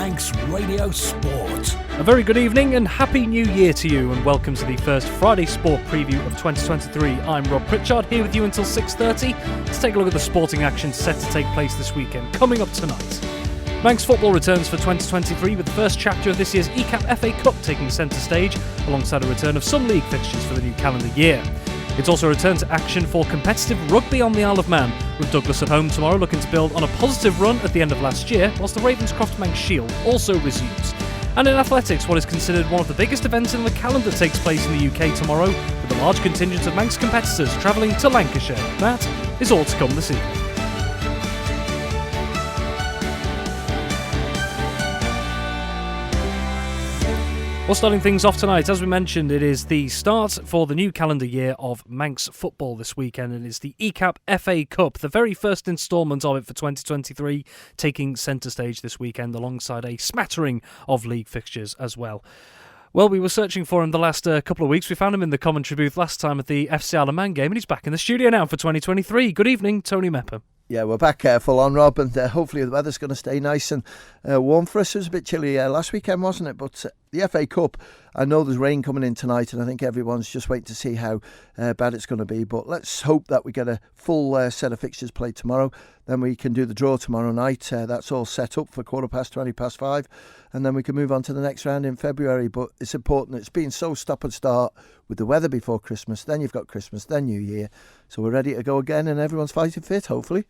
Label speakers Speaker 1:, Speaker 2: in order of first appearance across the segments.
Speaker 1: Manx Radio Sport.
Speaker 2: A very good evening and Happy New Year to you, and welcome to the first Friday Sport preview of 2023. I'm Rob Pritchard, here with you until 6:30 to take a look at the sporting action set to take place this weekend. Coming up tonight, Manx football returns for 2023 with the first chapter of this year's Ecap FA Cup taking centre stage, alongside a return of some league fixtures for the new calendar year. It's also a return to action for competitive rugby on the Isle of Man, with Douglas at home tomorrow looking to build on a positive run at the end of last year, whilst the Ravenscroft Manx Shield also resumes. And in athletics, what is considered one of the biggest events in the calendar takes place in the UK tomorrow, with a large contingent of Manx competitors travelling to Lancashire. That is all to come this evening. Well, starting things off tonight, as we mentioned, it is the start for the new calendar year of Manx football this weekend, and it's the Ecap FA Cup, the very first instalment of it for 2023, taking centre stage this weekend alongside a smattering of league fixtures as well. Well, we were searching for him the last couple of weeks. We found him in the commentary booth last time at the FC Isle of Man game, and he's back in the studio now for 2023. Good evening, Tony Mepham.
Speaker 3: Yeah, we're back full on, Rob, and hopefully the weather's going to stay nice and warm for us. It was a bit chilly last weekend, wasn't it? But the FA Cup, I know there's rain coming in tonight, and I think everyone's just waiting to see how bad it's going to be. But let's hope that we get a full set of fixtures played tomorrow. Then we can do the draw tomorrow night. That's all set up for 5:15, and then we can move on to the next round in February. But it's important. It's been so stop and start with the weather before Christmas. Then you've got Christmas, then New Year. So we're ready to go again, and everyone's fighting fit, hopefully.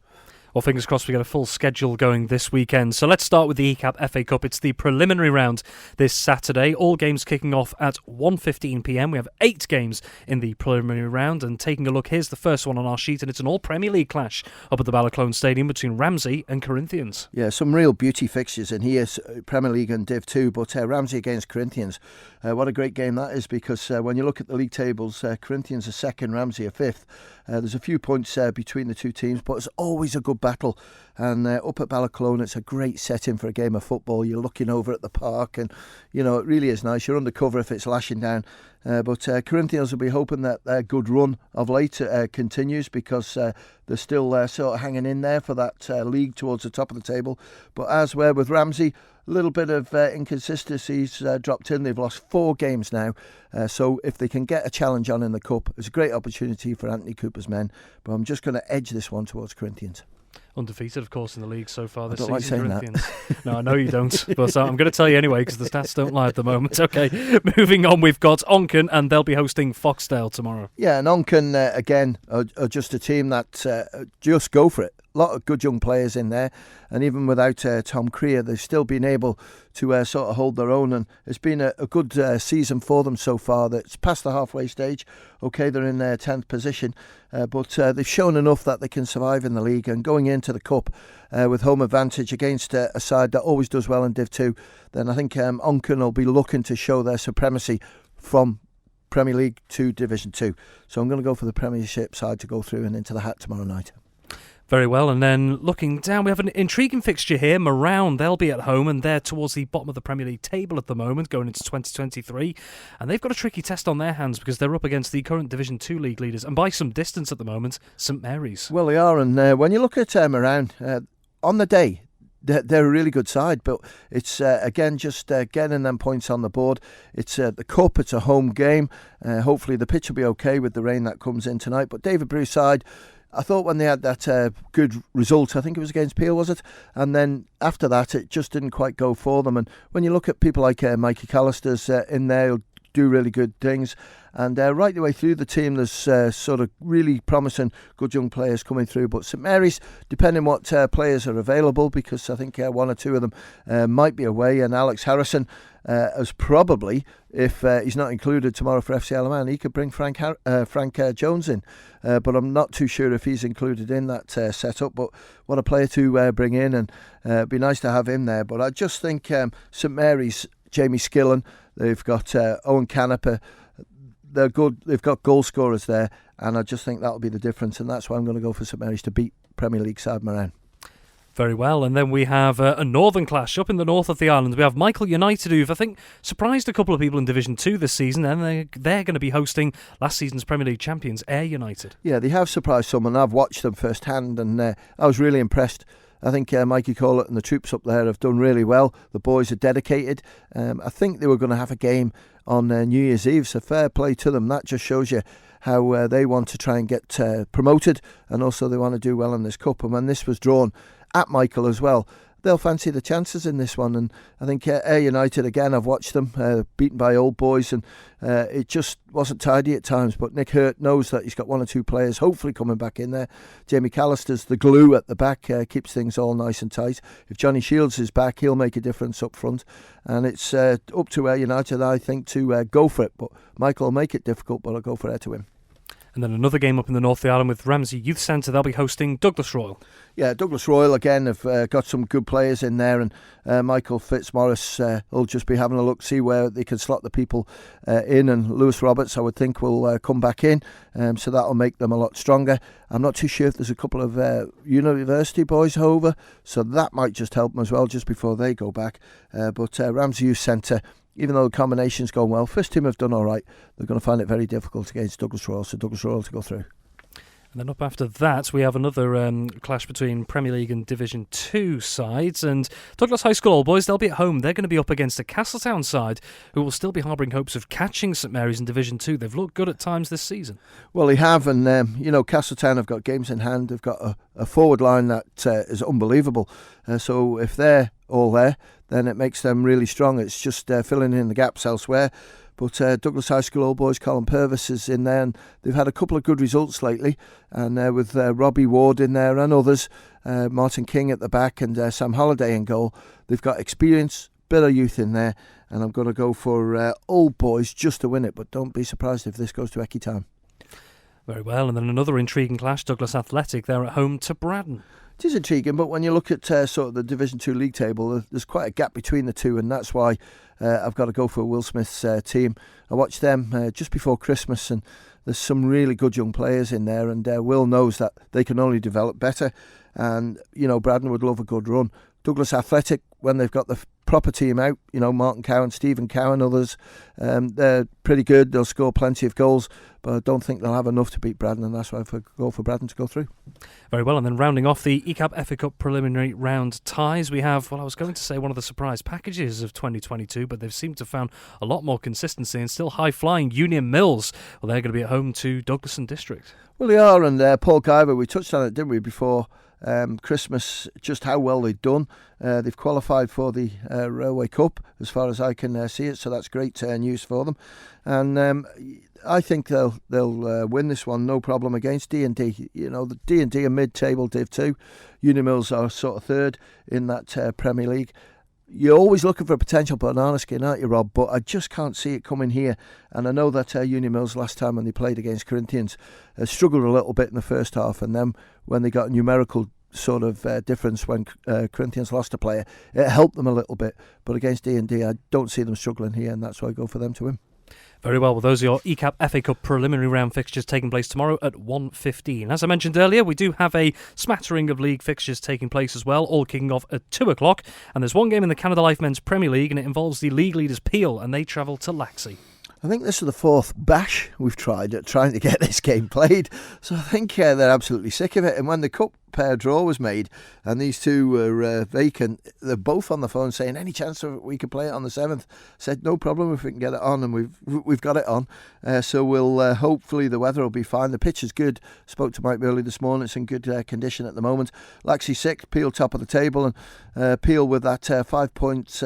Speaker 2: Well, fingers crossed we get a full schedule going this weekend. So let's start with the Ecap FA Cup. It's the preliminary round this Saturday. All games kicking off at 1:15pm. We have 8 games in the preliminary round. And taking a look, here's the first one on our sheet. And it's an all-Premier League clash up at the Balaclone Stadium between Ramsey and Corinthians.
Speaker 3: Yeah, some real beauty fixtures in here. Premier League and Div 2. But Ramsey against Corinthians. What a great game that is, because when you look at the league tables, Corinthians are second, Ramsey are fifth. There's a few points between the two teams, but it's always a good battle. And up at Balaclone, it's a great setting for a game of football. You're looking over at the park, and you know it really is nice. You're under cover if it's lashing down. But Corinthians will be hoping that their good run of late continues, because they're still sort of hanging in there for that league towards the top of the table. But as we're with Ramsey, a little bit of inconsistencies dropped in. They've lost 4 games now. So if they can get a challenge on in the Cup, it's a great opportunity for Anthony Cooper's men. But I'm just going to edge this one towards Corinthians.
Speaker 2: Undefeated, of course, in the league so far this
Speaker 3: season,
Speaker 2: season,
Speaker 3: like
Speaker 2: Corinthians. No, I know you don't, but I'm going to tell you anyway, because the stats don't lie at the moment. Okay, moving on, we've got Onken, and they'll be hosting Foxdale tomorrow. Yeah,
Speaker 3: and Onken, again, are just a team that just go for it. A lot of good young players in there, and even without Tom Creer, they've still been able to sort of hold their own, and it's been a good season for them so far. That's past the halfway stage. Okay, they're in their 10th position, but they've shown enough that they can survive in the league, and going into the Cup with home advantage against a side that always does well in Div 2, then I think Onken will be looking to show their supremacy from Premier League to Division 2. So I'm going to go for the Premiership side to go through and into the hat tomorrow night.
Speaker 2: Very well, and then looking down, we have an intriguing fixture here. Marown, they'll be at home, and they're towards the bottom of the Premier League table at the moment, going into 2023. And they've got a tricky test on their hands, because they're up against the current Division 2 league leaders, and by some distance at the moment, St Mary's.
Speaker 3: Well, they are, and when you look at Marown, on the day, they're a really good side, but it's again just getting them points on the board. It's the Cup, it's a home game. Hopefully the pitch will be okay with the rain that comes in tonight. But David Brew's side, I thought when they had that good result, I think it was against Peel, was it? And then after that, it just didn't quite go for them. And when you look at people like Mikey Callister's in there, he'll do really good things. And right the way through the team, there's sort of really promising good young players coming through. But St Mary's, depending what players are available, because I think 1 or 2 of them might be away. And Alex Harrison as probably, if he's not included tomorrow for FC Isle of Man, he could bring Frank Jones in. But I'm not too sure if he's included in that setup. But what a player to bring in, and it'd be nice to have him there. But I just think St Mary's, Jamie Skillen, they've got Owen Canepa. They're good. They've got goal scorers there, and I just think that'll be the difference. And that's why I'm going to go for St Mary's to beat Premier League side Moran.
Speaker 2: Very well, and then we have a northern clash up in the north of the island. We have Michael United, who've, I think, surprised a couple of people in Division 2 this season, and they're going to be hosting last season's Premier League champions, Ayr United.
Speaker 3: Yeah, they have surprised someone. I've watched them firsthand, and I was really impressed I think Mikey Collett and the troops up there have done really well. The boys are dedicated. I think they were going to have a game on New Year's Eve, so fair play to them. That just shows you how they want to try and get promoted, and also they want to do well in this cup. And when this was drawn at Michael as well, they'll fancy the chances in this one. And I think Ayr United, again, I've watched them beaten by old boys, and it just wasn't tidy at times. But Nick Hurt knows that he's got one or two players hopefully coming back in there. Jamie Callister's the glue at the back, keeps things all nice and tight. If Johnny Shields is back, he'll make a difference up front. And it's up to Ayr United, I think, to go for it. But Michael will make it difficult, but I'll go for Ayr to win.
Speaker 2: And then another game up in the north of the island with Ramsey Youth Centre. They'll be hosting Douglas Royal. Yeah,
Speaker 3: Douglas Royal, again, have got some good players in there. And Michael Fitzmaurice will just be having a look, see where they can slot the people in. And Lewis Roberts, I would think, will come back in. So that'll make them a lot stronger. I'm not too sure if there's a couple of university boys over. So that might just help them as well, just before they go back. But Ramsey Youth Centre, even though the combination's gone well, first team have done all right. They're going to find it very difficult against Douglas Royal, so Douglas Royal to go through.
Speaker 2: And then up after that, we have another clash between Premier League and Division 2 sides. And Douglas High School Old Boys, they'll be at home. They're going to be up against a Castletown side who will still be harbouring hopes of catching St Mary's in Division 2. They've looked good at times this season.
Speaker 3: Well, they have, and Castletown have got games in hand. They've got a forward line that is unbelievable. So if they're all there, then it makes them really strong. It's just filling in the gaps elsewhere. But Douglas High School Old Boys, Colin Purvis is in there, and they've had a couple of good results lately. And with Robbie Ward in there and others, Martin King at the back and Sam Holliday in goal, they've got experience, bit of youth in there. And I'm going to go for Old Boys just to win it. But don't be surprised if this goes to Ecky time.
Speaker 2: Very well. And then another intriguing clash, Douglas Athletic, they're at home to Braddon.
Speaker 3: It is intriguing, but when you look at sort of the Division 2 league table, there's quite a gap between the two, and that's why I've got to go for Will Smith's team. I watched them just before Christmas, and there's some really good young players in there, and Will knows that they can only develop better, and, Braddon would love a good run. Douglas Athletic, when they've got the proper team out, Martin Cowan, Stephen Cowan, others, they're pretty good. They'll score plenty of goals, but I don't think they'll have enough to beat Braddon, and that's why I go for Braddon to go through.
Speaker 2: Very well, and then rounding off the Ecap FA Cup preliminary round ties, we have, I was going to say one of the surprise packages of 2022, but they've seemed to have found a lot more consistency and still high-flying Union Mills. Well, they're going to be at home to Douglas and District.
Speaker 3: Well, they are, and Paul Guyver, we touched on it, didn't we, before Christmas, just how well they've done. They've qualified for the Railway Cup as far as I can see it, so that's great news for them. And I think they'll win this one, no problem, against D&D. The D&D are mid-table Div 2. Union Mills are sort of third in that Premier League. You're always looking for a potential banana skin, aren't you, Rob? But I just can't see it coming here. And I know that Union Mills last time when they played against Corinthians struggled a little bit in the first half, and then when they got a numerical sort of difference when Corinthians lost a player, it helped them a little bit. But against D&D, I don't see them struggling here, and that's why I go for them to win.
Speaker 2: Very well, those are your Ecap FA Cup preliminary round fixtures taking place tomorrow at 1:15. As I mentioned earlier, we do have a smattering of league fixtures taking place as well, all kicking off at 2 o'clock. And there's one game in the Canada Life Men's Premier League, and it involves the league leaders Peel, and they travel to Laxey.
Speaker 3: I think this is the fourth bash we've tried at trying to get this game played. So I think they're absolutely sick of it. And when the cup pair draw was made and these two were vacant, they're both on the phone saying, any chance we could play it on the 7th? Said, no problem if we can get it on, and we've got it on. So we'll hopefully the weather will be fine. The pitch is good. Spoke to Mike early this morning. It's in good condition at the moment. Laxey 6th, Peel top of the table, and Peel with that 5 points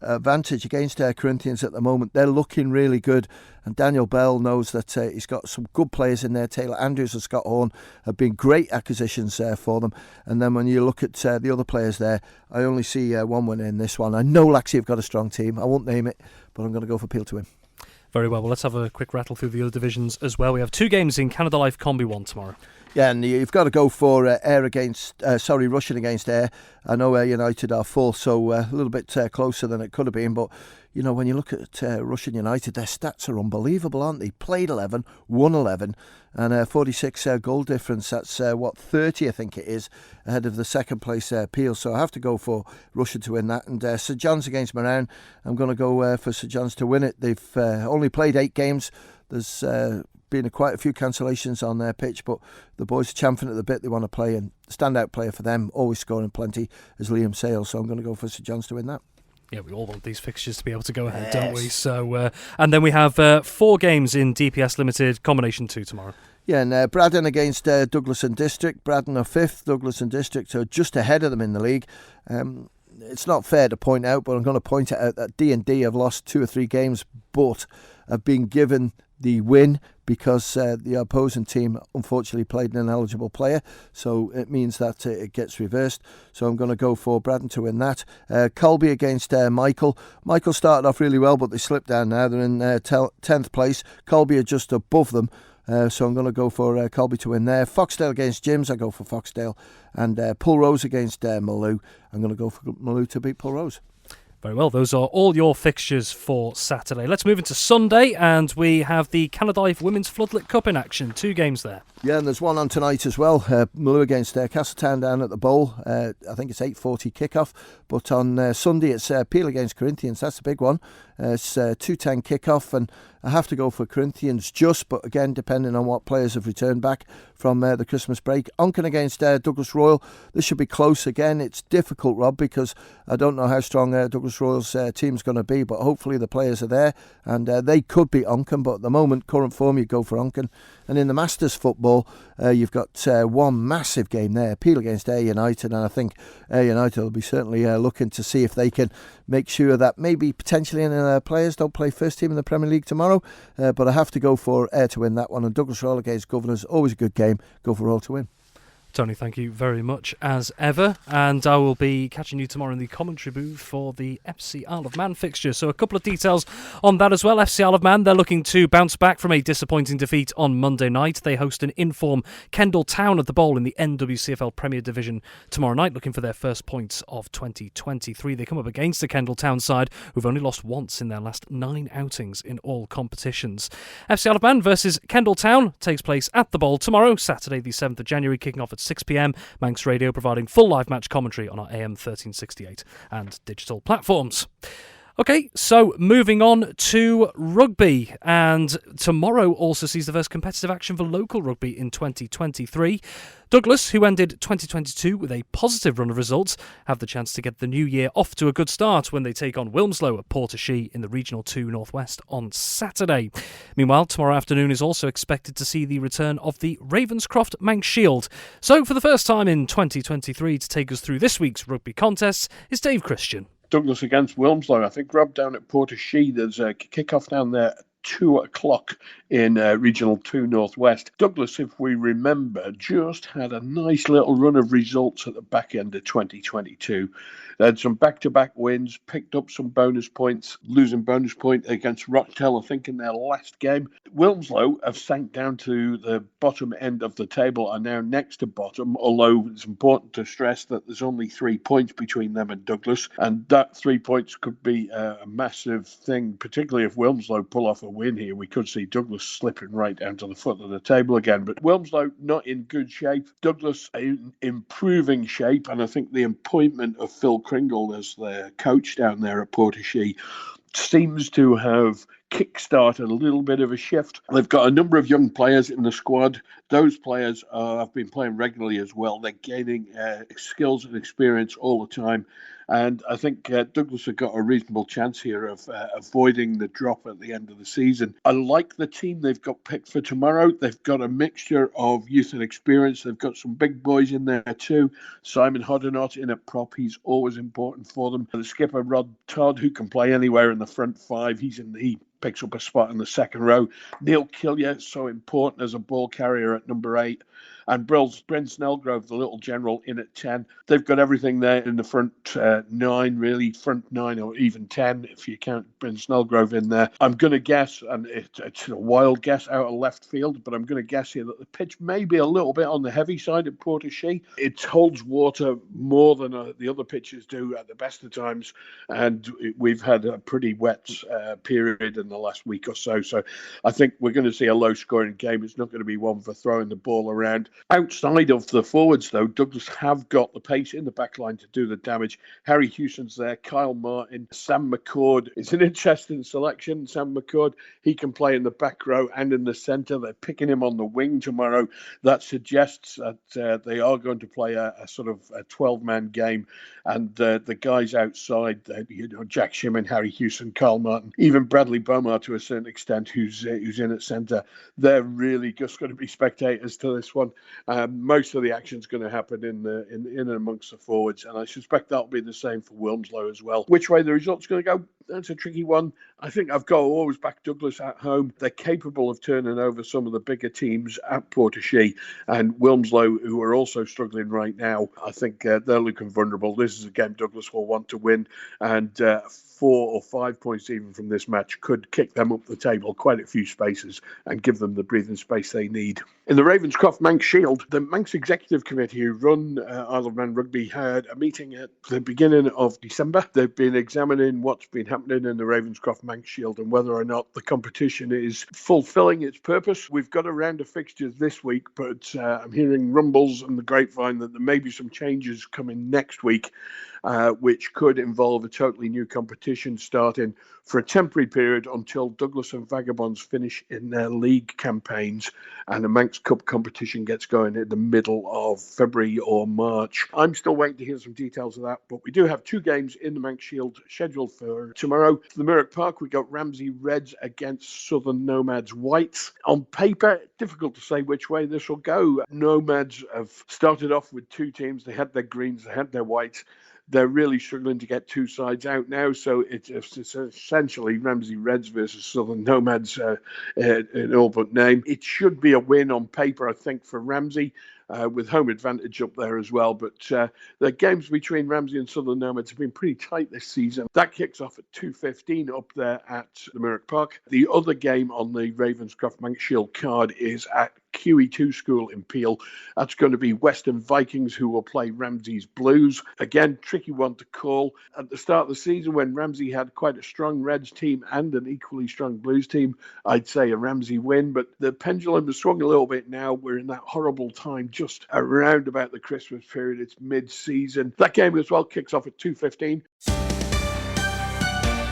Speaker 3: advantage against Corinthians at the moment. They're looking really good, and Daniel Bell knows that he's got some good players in there. Taylor Andrews and Scott Horn have been great acquisitions for them. And then when you look at the other players there, I only see one winner in this one. I know Laxey have got a strong team. I won't name it, but I'm going to go for Peel to win.
Speaker 2: Very well, let's have a quick rattle through the other divisions as well. We have 2 games in Canada Life Combi 1 tomorrow.
Speaker 3: Yeah, and you've got to go for Russian against Ayr. I know Ayr United are 4th, so a little bit closer than it could have been. But, when you look at Russian United, their stats are unbelievable, aren't they? Played 11, won 11, and 46 goal difference. That's, 30, I think it is, ahead of the second place Peel. So I have to go for Russian to win that. And St John's against Moran, I'm going to go for St John's to win it. They've only played 8 games. There's been quite a few cancellations on their pitch, but the boys are champing at the bit. They want to play, and standout player for them, always scoring plenty, is Liam Sales. So I'm going to go for St John's to win that. Yeah,
Speaker 2: we all want these fixtures to be able to go ahead, don't we? So, and then we have 4 games in DPS Limited Combination 2 tomorrow.
Speaker 3: Yeah, and Braddon against Douglas and District. Braddon are 5th, Douglas and District are just ahead of them in the league. It's not fair to point out, but I'm going to point out that D&D have lost 2 or 3 games, but have been given the win because the opposing team unfortunately played an ineligible player, so it means that it gets reversed. So I'm going to go for Braddon to win that. Colby against Michael. Michael started off really well, but they slipped down now. They're in 10th place. Colby are just above them. So I'm going to go for Colby to win there. Foxdale against Jims, I go for Foxdale. And Pulrose against Maloo, I'm going to go for Maloo to beat Pulrose.
Speaker 2: Very well, those are all your fixtures for Saturday. Let's move into Sunday, and we have the Canadive Women's Floodlit Cup in action. 2 games there.
Speaker 3: Yeah, and there's one on tonight as well. Maloo against Castletown down at the Bowl. I think it's 8:40 kickoff. But on Sunday, it's Peel against Corinthians. That's a big one. It's 2:10 kickoff, and I have to go for Corinthians but again, depending on what players have returned back from the Christmas break. Onken against Douglas Royal. This should be close again. It's difficult, Rob, because I don't know how strong Douglas Royal's team's going to be, but hopefully the players are there, and they could beat Onken, but at the moment, current form, you go for Onken. And in the Masters football, you've got one massive game there, Peel against Ayr United, and I think Ayr United will be certainly looking to see if they can make sure that maybe potentially any of their players don't play first team in the Premier League tomorrow, but I have to go for Ayr to win that one. And Douglas Royal against Governors, always a good game, go for Royal to win.
Speaker 2: Tony, thank you very much as ever, and I will be catching you tomorrow in the commentary booth for the FC Isle of Man fixture. So a couple of details on that as well. FC Isle of Man, they're looking to bounce back from a disappointing defeat on Monday night. They host an in-form Kendal Town at the Bowl in the NWCFL Premier Division tomorrow night, looking for their first points of 2023. They come up against the Kendal Town side, who've only lost once in their last 9 outings in all competitions. FC Isle of Man versus Kendal Town takes place at the Bowl tomorrow, Saturday the 7th of January, kicking off at 6 p.m. Manx Radio providing full live match commentary on our AM 1368 and digital platforms. Okay, so moving on to rugby, and tomorrow also sees the first competitive action for local rugby in 2023. Douglas, who ended 2022 with a positive run of results, have the chance to get the new year off to a good start when they take on Wilmslow at Portashee in the Regional 2 Northwest on Saturday. Meanwhile, tomorrow afternoon is also expected to see the return of the Ravenscroft Manx Shield. So for the first time in 2023, to take us through this week's rugby contests is Dave Christian.
Speaker 4: Douglas against Wilmslow. I think Rob down at Portashee, there's a kick-off down there at 2 o'clock in Regional 2 Northwest. Douglas, if we remember, just had a nice little run of results at the back end of 2022. They had some back-to-back wins, picked up some bonus points, losing bonus point against Rochdale, I think, in their last game. Wilmslow have sank down to the bottom end of the table, are now next to bottom, although it's important to stress that there's only 3 points between them and Douglas, and that 3 points could be a massive thing, particularly if Wilmslow pull off a win here. We could see Douglas slipping right down to the foot of the table again, but Wilmslow not in good shape, Douglas in improving shape, and I think the appointment of Phil Kringle as their coach down there at Portashee seems to have kick-started a little bit of a shift. They've got a number of young players in the squad. Those players have been playing regularly as well. They're gaining skills and experience all the time. And I think Douglas have got a reasonable chance here of avoiding the drop at the end of the season. I like the team they've got picked for tomorrow. They've got a mixture of youth and experience. They've got some big boys in there too. Simon Hoddenott in at prop. He's always important for them. The skipper, Rod Todd, who can play anywhere in the front 5. He picks up a spot in the second row. Neil Killier, so important as a ball carrier at number 8. And Bryn Snellgrove, the little general, in at 10. They've got everything there in the front 9, really, front 9 or even 10, if you count Bryn Snellgrove in there. I'm going to guess, and it's a wild guess out of left field, but I'm going to guess here that the pitch may be a little bit on the heavy side at Portashee. It holds water more than the other pitches do at the best of times, and we've had a pretty wet period in the last week or so. So I think we're going to see a low-scoring game. It's not going to be one for throwing the ball around. Outside of the forwards, though, Douglas have got the pace in the back line to do the damage. Harry Hewson's there, Kyle Martin, Sam McCord is an interesting selection. Sam McCord, he can play in the back row and in the centre. They're picking him on the wing tomorrow. That suggests that they are going to play a sort of a 12-man game. And the guys outside, Jack Shimmin, Harry Hewson, Kyle Martin, even Bradley Bomar to a certain extent, who's in at centre, they're really just going to be spectators to this one. Most of the action's going to happen in and amongst the forwards, and I suspect that'll be the same for Wilmslow as well. Which way the result's going to go, that's a tricky one. I think I've got to always back Douglas at home. They're capable of turning over some of the bigger teams at Portishead, and Wilmslow, who are also struggling right now, I think they're looking vulnerable. This is a game Douglas will want to win, and 4 or 5 points even from this match could kick them up the table quite a few spaces and give them the breathing space they need. In the Ravenscroft Manx Shield, the Manx Executive Committee who run Isle of Man Rugby had a meeting at the beginning of December. They've been examining what's been happening in the Ravenscroft Manx Shield and whether or not the competition is fulfilling its purpose. We've got a round of fixtures this week, but I'm hearing rumbles and the grapevine that there may be some changes coming next week, which could involve a totally new competition starting for a temporary period until Douglas and Vagabonds finish in their league campaigns and the Manx Cup competition gets going in the middle of February or March. I'm still waiting to hear some details of that, but we do have 2 games in the Manx Shield scheduled for tomorrow. For the Mirrock Park, we got Ramsey Reds against Southern Nomads Whites. On paper, difficult to say which way this will go. Nomads have started off with 2 teams. They had their greens, they had their whites. They're really struggling to get 2 sides out now, so it's essentially Ramsey Reds versus Southern Nomads in all but name. It should be a win on paper, I think, for Ramsey, with home advantage up there as well. But the games between Ramsey and Southern Nomads have been pretty tight this season. That kicks off at 2:15 up there at the Mirrock Park. The other game on the Ravenscroft Manx Shield card is at QE2 School in Peel. That's going to be Western Vikings, who will play Ramsey's Blues. Again, tricky one to call. At the start of the season, when Ramsey had quite a strong Reds team and an equally strong Blues team, I'd say a Ramsey win. But the pendulum has swung a little bit now. We're in that horrible time just around about the Christmas period. It's mid-season. That game as well kicks off at 2:15.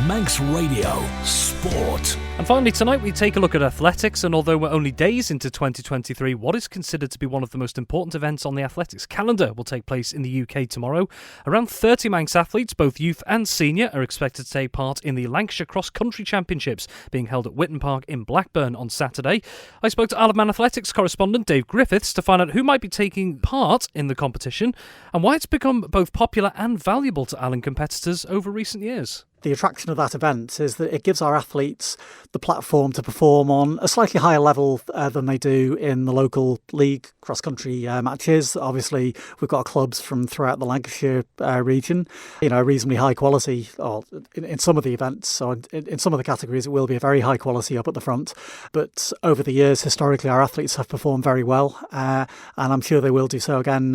Speaker 1: Manx Radio Sport.
Speaker 2: And finally tonight we take a look at athletics, and although we're only days into 2023, what is considered to be one of the most important events on the athletics calendar will take place in the UK tomorrow. Around 30 Manx athletes, both youth and senior, are expected to take part in the Lancashire Cross Country Championships being held at Witton Park in Blackburn on Saturday. I spoke to Isle of Man athletics correspondent Dave Griffiths to find out who might be taking part in the competition and why it's become both popular and valuable to Island competitors over recent years.
Speaker 5: The attraction of that event is that it gives our athletes the platform to perform on a slightly higher level than they do in the local league cross-country matches. Obviously, we've got clubs from throughout the Lancashire region, reasonably high quality. Or in some of the events, or in some of the categories, it will be a very high quality up at the front. But over the years, historically, our athletes have performed very well, and I'm sure they will do so again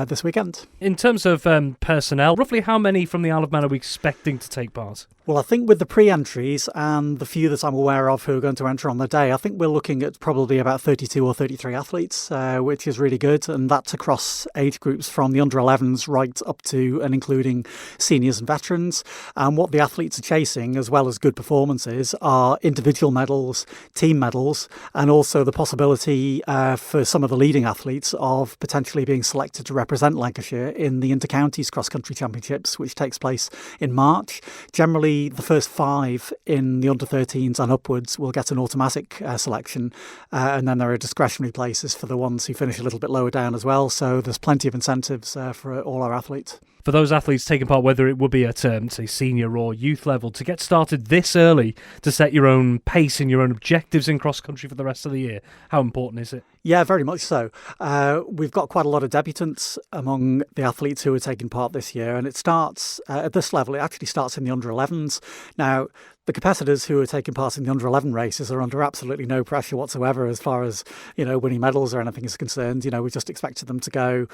Speaker 5: this weekend.
Speaker 2: In terms of personnel, roughly how many from the Isle of Man are we expecting to take part?
Speaker 5: Well, I think with the pre-entries and the few that I'm aware of who are going to enter on the day, I think we're looking at probably about 32 or 33 athletes, which is really good. And that's across age groups from the under-11s right up to and including seniors and veterans. And what the athletes are chasing, as well as good performances, are individual medals, team medals, and also the possibility for some of the leading athletes of potentially being selected to represent Lancashire in the Inter-Counties Cross-Country Championships, which takes place in March. Generally, the first 5 in the under-13s and upwards will get an automatic selection, and then there are discretionary places for the ones who finish a little bit lower down as well. So there's plenty of incentives for all our athletes.
Speaker 2: For those athletes taking part, whether it would be at, say, senior or youth level, to get started this early to set your own pace and your own objectives in cross-country for the rest of the year, how important is it?
Speaker 5: Yeah, very much so. We've got quite a lot of debutants among the athletes who are taking part this year, and it starts at this level. It actually starts in the under-11s. Now, the competitors who are taking part in the under-11 races are under absolutely no pressure whatsoever as far as, winning medals or anything is concerned. We just expected them to go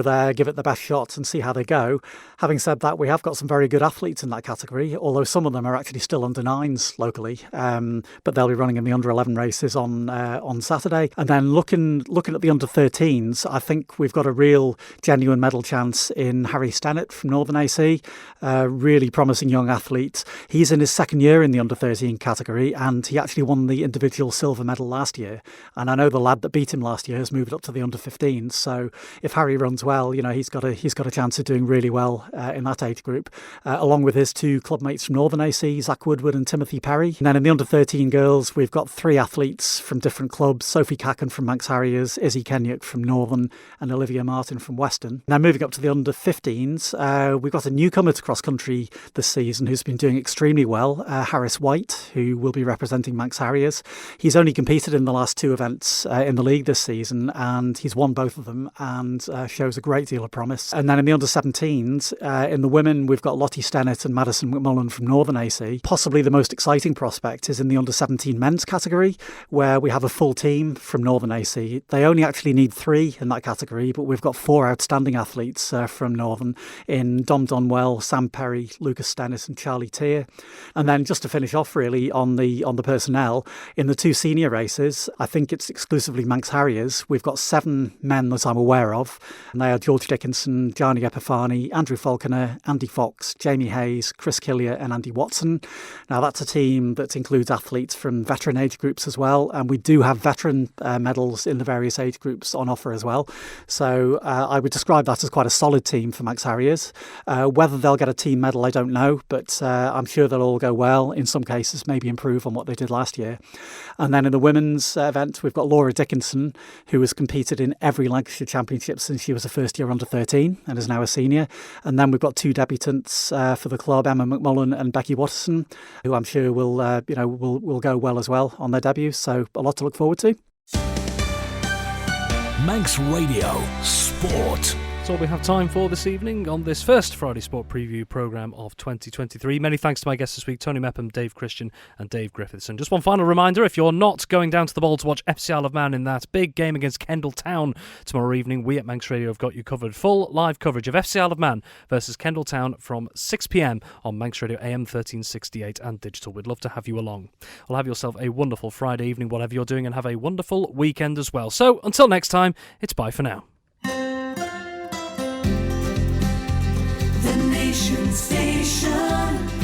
Speaker 5: there, give it the best shot and see how they go. Having said that, we have got some very good athletes in that category, although some of them are actually still under 9s locally, but they'll be running in the under-11 races on Saturday. And then looking at the under-13s, I think we've got a real genuine medal chance in Harry Stennett from Northern AC, really promising young athlete. He's in his second year in the under-13 category, and he actually won the individual silver medal last year. And I know the lad that beat him last year has moved up to the under-15s. So if Harry runs well, he's got a chance of doing really well in that age group, along with his two clubmates from Northern AC, Zach Woodward and Timothy Perry. And then in the under-13 girls, we've got 3 athletes from different clubs: Sophie Cacken from Manx Harriers, Izzy Kenyuk from Northern, and Olivia Martin from Western. Now moving up to the under-15s, we've got a newcomer to cross-country this season who's been doing extremely well, Harris White, who will be representing Manx Harriers. He's only competed in the last 2 events in the league this season, and he's won both of them and shows a great deal of promise. And then in the under-17s, in the women, we've got Lottie Stennett and Madison McMullen from Northern AC. Possibly the most exciting prospect is in the under-17 men's category, where we have a full team from Northern AC. They only actually need 3 in that category, but we've got 4 outstanding athletes from Northern in Dom Donwell, Sam Perry, Lucas Stennis and Charlie Tier. And then just to finish off really on the personnel, in the 2 senior races, I think it's exclusively Manx Harriers. We've got 7 men that I'm aware of, and they are George Dickinson, Gianni Epifani, Andrew Falconer, Andy Fox, Jamie Hayes, Chris Killier and Andy Watson. Now that's a team that includes athletes from veteran age groups as well, and we do have veteran medals in the various age groups on offer as well. So I would describe that as quite a solid team for Manx Harriers. Whether they'll get a team medal, I don't know, but I'm sure they'll all go well. In some cases, maybe improve on what they did last year. And then in the women's event, we've got Laura Dickinson, who has competed in every Lancashire Championship since she was a first year under 13 and is now a senior. And then we've got 2 debutants for the club, Emma McMullen and Becky Watterson, who I'm sure will go well as well on their debut. So a lot to look forward to.
Speaker 1: Manx Radio Sport.
Speaker 2: That's all we have time for this evening on this first Friday Sport Preview programme of 2023. Many thanks to my guests this week, Tony Mepham, Dave Christian and Dave Griffiths. And just one final reminder, if you're not going down to the Bowl to watch FC Isle of Man in that big game against Kendal Town tomorrow evening, we at Manx Radio have got you covered. Full live coverage of FC Isle of Man versus Kendal Town from 6pm on Manx Radio AM 1368 and digital. We'd love to have you along. Well, have yourself a wonderful Friday evening, whatever you're doing, and have a wonderful weekend as well. So, until next time, it's bye for now.
Speaker 6: The Nation Station.